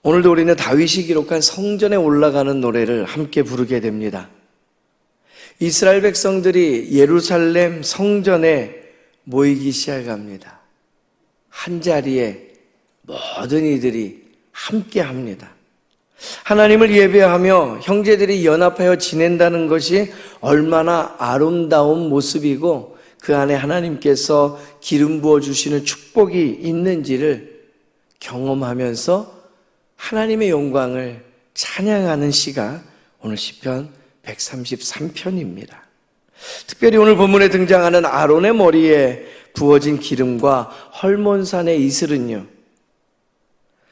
오늘도 우리는 다윗이 기록한 성전에 올라가는 노래를 함께 부르게 됩니다. 이스라엘 백성들이 예루살렘 성전에 모이기 시작합니다. 한자리에 모든 이들이 함께 합니다. 하나님을 예배하며 형제들이 연합하여 지낸다는 것이 얼마나 아름다운 모습이고 그 안에 하나님께서 기름 부어주시는 축복이 있는지를 경험하면서 하나님의 영광을 찬양하는 시가 오늘 시편 133편입니다. 특별히 오늘 본문에 등장하는 아론의 머리에 부어진 기름과 헐몬산의 이슬은요,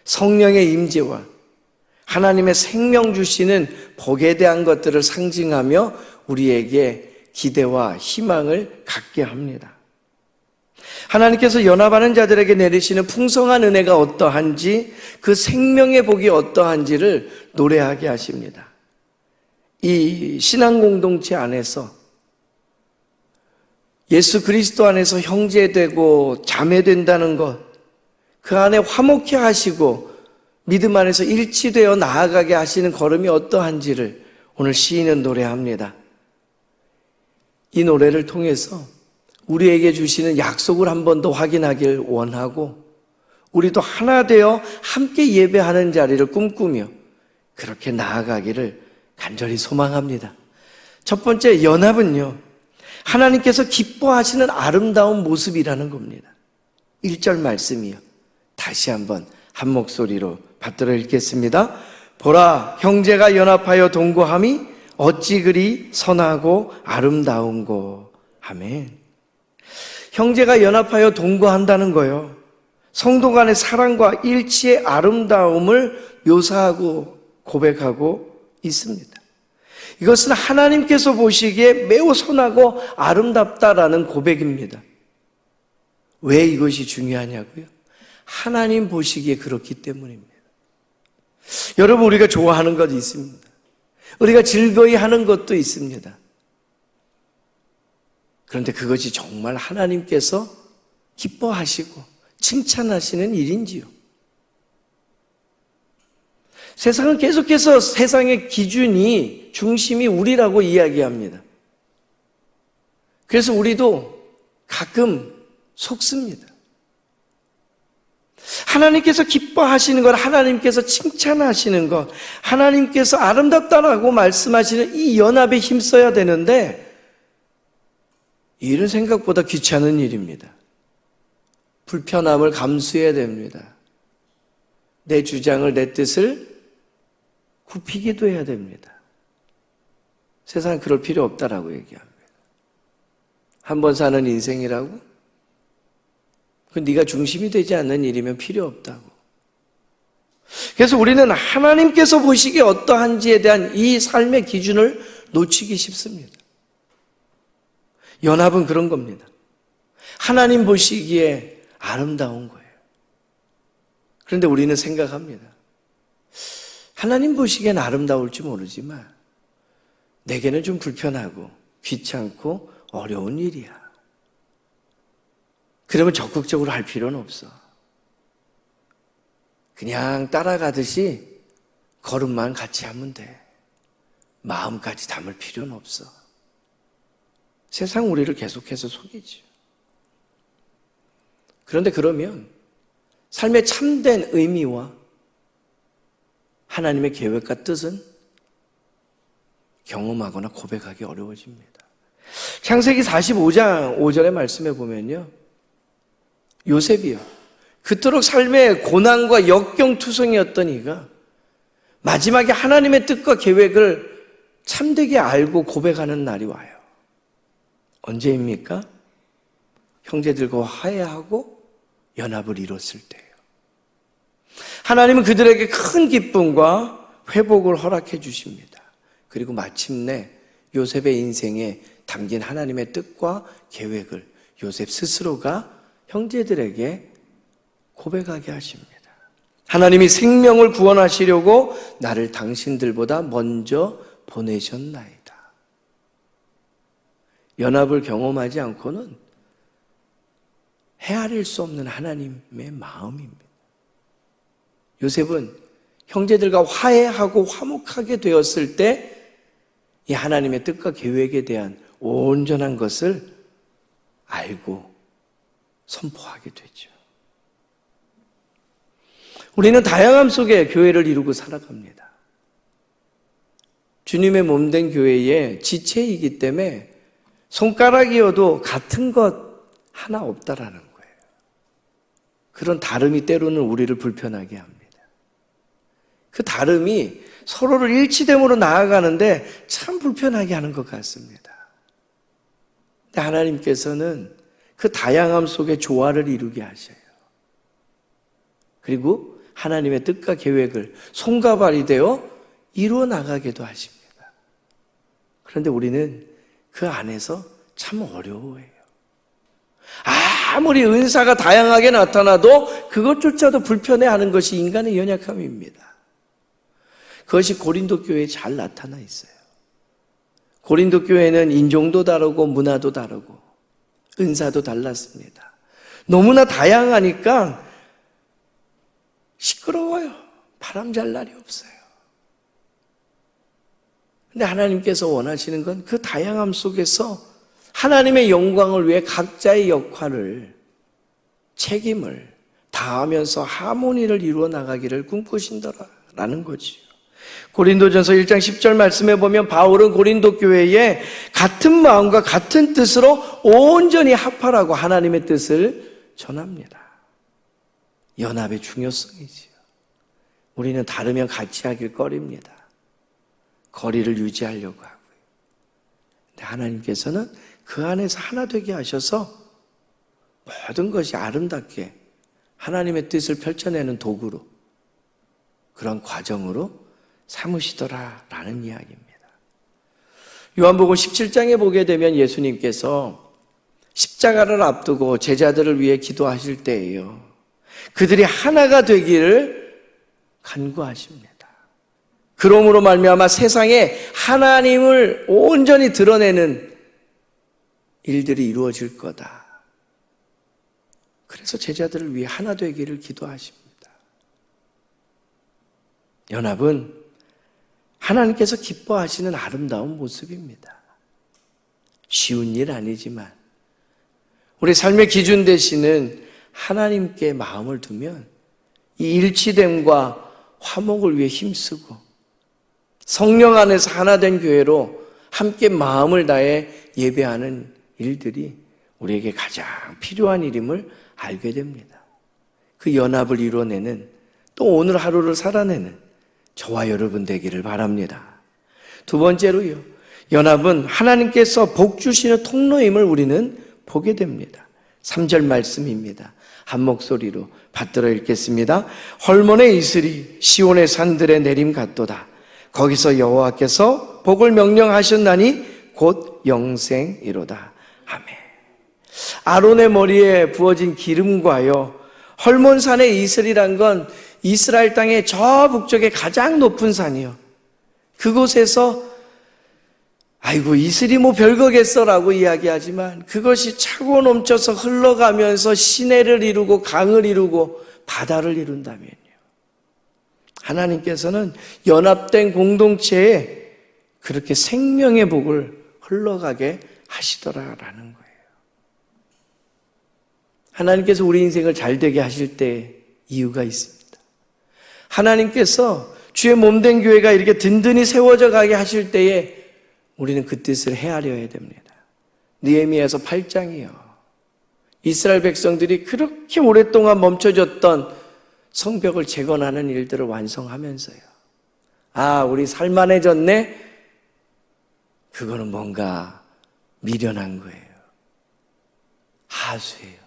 성령의 임재와 하나님의 생명 주시는 복에 대한 것들을 상징하며 우리에게 기대와 희망을 갖게 합니다. 하나님께서 연합하는 자들에게 내리시는 풍성한 은혜가 어떠한지, 그 생명의 복이 어떠한지를 노래하게 하십니다. 이 신앙 공동체 안에서 예수 그리스도 안에서 형제되고 자매된다는 것, 그 안에 화목해 하시고 믿음 안에서 일치되어 나아가게 하시는 걸음이 어떠한지를 오늘 시인은 노래합니다. 이 노래를 통해서 우리에게 주시는 약속을 한 번 더 확인하길 원하고, 우리도 하나 되어 함께 예배하는 자리를 꿈꾸며 그렇게 나아가기를 간절히 소망합니다. 첫 번째, 연합은요, 하나님께서 기뻐하시는 아름다운 모습이라는 겁니다. 1절 말씀이요, 다시 한번 한 목소리로 받들어 읽겠습니다. 보라, 형제가 연합하여 동거함이 어찌 그리 선하고 아름다운고. 아멘. 형제가 연합하여 동거한다는 거요, 성도 간의 사랑과 일치의 아름다움을 묘사하고 고백하고 있습니다. 이것은 하나님께서 보시기에 매우 선하고 아름답다라는 고백입니다. 왜 이것이 중요하냐고요? 하나님 보시기에 그렇기 때문입니다. 여러분, 우리가 좋아하는 것이 있습니다. 우리가 즐거이 하는 것도 있습니다. 그런데 그것이 정말 하나님께서 기뻐하시고 칭찬하시는 일인지요? 세상은 계속해서 세상의 기준이, 중심이 우리라고 이야기합니다. 그래서 우리도 가끔 속습니다. 하나님께서 기뻐하시는 것, 하나님께서 칭찬하시는 것, 하나님께서 아름답다라고 말씀하시는 이 연합에 힘써야 되는데, 이 일은 생각보다 귀찮은 일입니다. 불편함을 감수해야 됩니다. 내 주장을, 내 뜻을 굽히기도 해야 됩니다. 세상은 그럴 필요 없다라고 얘기합니다. 한 번 사는 인생이라고? 그 네가 중심이 되지 않는 일이면 필요 없다고. 그래서 우리는 하나님께서 보시기에 어떠한지에 대한 이 삶의 기준을 놓치기 쉽습니다. 연합은 그런 겁니다. 하나님 보시기에 아름다운 거예요. 그런데 우리는 생각합니다. 하나님 보시기엔 아름다울지 모르지만 내게는 좀 불편하고 귀찮고 어려운 일이야. 그러면 적극적으로 할 필요는 없어. 그냥 따라가듯이 걸음만 같이 하면 돼. 마음까지 담을 필요는 없어. 세상 우리를 계속해서 속이죠. 그런데 그러면 삶의 참된 의미와 하나님의 계획과 뜻은 경험하거나 고백하기 어려워집니다. 창세기 45장 5절의 말씀에 보면요, 요셉이요, 그토록 삶의 고난과 역경투성이었던 이가 마지막에 하나님의 뜻과 계획을 참되게 알고 고백하는 날이 와요. 언제입니까? 형제들과 화해하고 연합을 이뤘을 때예요. 하나님은 그들에게 큰 기쁨과 회복을 허락해 주십니다. 그리고 마침내 요셉의 인생에 담긴 하나님의 뜻과 계획을 요셉 스스로가 형제들에게 고백하게 하십니다. 하나님이 생명을 구원하시려고 나를 당신들보다 먼저 보내셨나이다. 연합을 경험하지 않고는 헤아릴 수 없는 하나님의 마음입니다. 요셉은 형제들과 화해하고 화목하게 되었을 때 이 하나님의 뜻과 계획에 대한 온전한 것을 알고 선포하게 되죠. 우리는 다양함 속에 교회를 이루고 살아갑니다. 주님의 몸된 교회의 지체이기 때문에 손가락이어도 같은 것 하나 없다라는 거예요. 그런 다름이 때로는 우리를 불편하게 합니다. 그 다름이 서로를 일치됨으로 나아가는데 참 불편하게 하는 것 같습니다. 근데 하나님께서는 그 다양함 속에 조화를 이루게 하셔요. 그리고 하나님의 뜻과 계획을 손과 발이 되어 이루어 나가게도 하십니다. 그런데 우리는 그 안에서 참 어려워해요. 아무리 은사가 다양하게 나타나도 그것조차도 불편해하는 것이 인간의 연약함입니다. 그것이 고린도 교회에 잘 나타나 있어요. 고린도 교회는 인종도 다르고 문화도 다르고 은사도 달랐습니다. 너무나 다양하니까 시끄러워요. 바람 잘 날이 없어요. 근데 하나님께서 원하시는 건 그 다양함 속에서 하나님의 영광을 위해 각자의 역할을, 책임을 다하면서 하모니를 이루어 나가기를 꿈꾸신다라는 거지요. 고린도전서 1장 10절 말씀에 보면 바울은 고린도 교회에 같은 마음과 같은 뜻으로 온전히 합하라고 하나님의 뜻을 전합니다. 연합의 중요성이지요. 우리는 다르면 같이 하길 꺼립니다. 거리를 유지하려고 하고요. 근데 하나님께서는 그 안에서 하나 되게 하셔서 모든 것이 아름답게 하나님의 뜻을 펼쳐내는 도구로, 그런 과정으로 삼으시더라라는 이야기입니다. 요한복음 17장에 보게 되면 예수님께서 십자가를 앞두고 제자들을 위해 기도하실 때예요. 그들이 하나가 되기를 간구하십니다. 그러므로 말미암아 세상에 하나님을 온전히 드러내는 일들이 이루어질 거다. 그래서 제자들을 위해 하나 되기를 기도하십니다. 연합은 하나님께서 기뻐하시는 아름다운 모습입니다. 쉬운 일 아니지만 우리 삶의 기준 되시는 하나님께 마음을 두면 이 일치됨과 화목을 위해 힘쓰고 성령 안에서 하나 된 교회로 함께 마음을 다해 예배하는 일들이 우리에게 가장 필요한 일임을 알게 됩니다. 그 연합을 이뤄내는, 또 오늘 하루를 살아내는 저와 여러분 되기를 바랍니다. 두 번째로요, 연합은 하나님께서 복 주시는 통로임을 우리는 보게 됩니다. 3절 말씀입니다. 한 목소리로 받들어 읽겠습니다. 헐몬의 이슬이 시온의 산들에 내림 같도다. 거기서 여호와께서 복을 명령하셨나니 곧 영생이로다. 아멘. 아론의 머리에 부어진 기름과요, 헐몬산의 이슬이란 건 이스라엘 땅의 저 북쪽의 가장 높은 산이요, 그곳에서 아이고 이슬이 뭐 별거겠어라고 이야기하지만 그것이 차고 넘쳐서 흘러가면서 시내를 이루고 강을 이루고 바다를 이룬다면요, 하나님께서는 연합된 공동체에 그렇게 생명의 복을 흘러가게 하시더라라는 거예요. 하나님께서 우리 인생을 잘 되게 하실 때 이유가 있습니다. 하나님께서 주의 몸된 교회가 이렇게 든든히 세워져 가게 하실 때에 우리는 그 뜻을 헤아려야 됩니다. 느헤미야서 8장이요, 이스라엘 백성들이 그렇게 오랫동안 멈춰졌던 성벽을 재건하는 일들을 완성하면서요, 아, 우리 살만해졌네? 그거는 뭔가 미련한 거예요. 하수예요.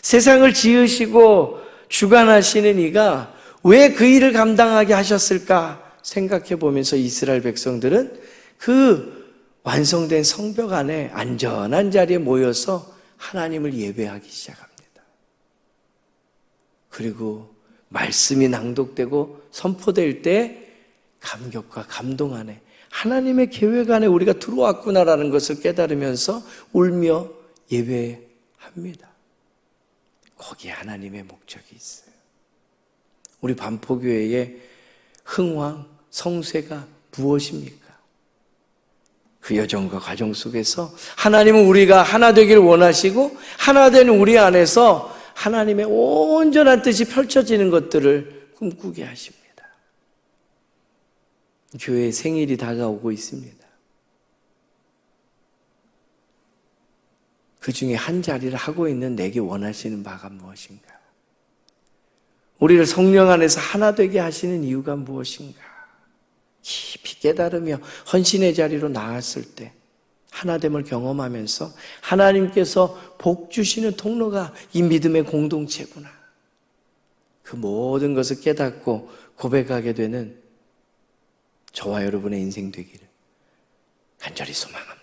세상을 지으시고 주관하시는 이가 왜 그 일을 감당하게 하셨을까 생각해 보면서 이스라엘 백성들은 그 완성된 성벽 안에 안전한 자리에 모여서 하나님을 예배하기 시작합니다. 그리고 말씀이 낭독되고 선포될 때 감격과 감동 안에 하나님의 계획 안에 우리가 들어왔구나라는 것을 깨달으면서 울며 예배합니다. 거기에 하나님의 목적이 있어요. 우리 반포교회의 흥황, 성쇠가 무엇입니까? 그 여정과 과정 속에서 하나님은 우리가 하나 되길 원하시고 하나 된 우리 안에서 하나님의 온전한 뜻이 펼쳐지는 것들을 꿈꾸게 하십니다. 교회의 생일이 다가오고 있습니다. 그 중에 한 자리를 하고 있는 내게 원하시는 바가 무엇인가? 우리를 성령 안에서 하나 되게 하시는 이유가 무엇인가? 깊이 깨달으며 헌신의 자리로 나았을 때 하나됨을 경험하면서 하나님께서 복 주시는 통로가 이 믿음의 공동체구나. 그 모든 것을 깨닫고 고백하게 되는 저와 여러분의 인생 되기를 간절히 소망합니다.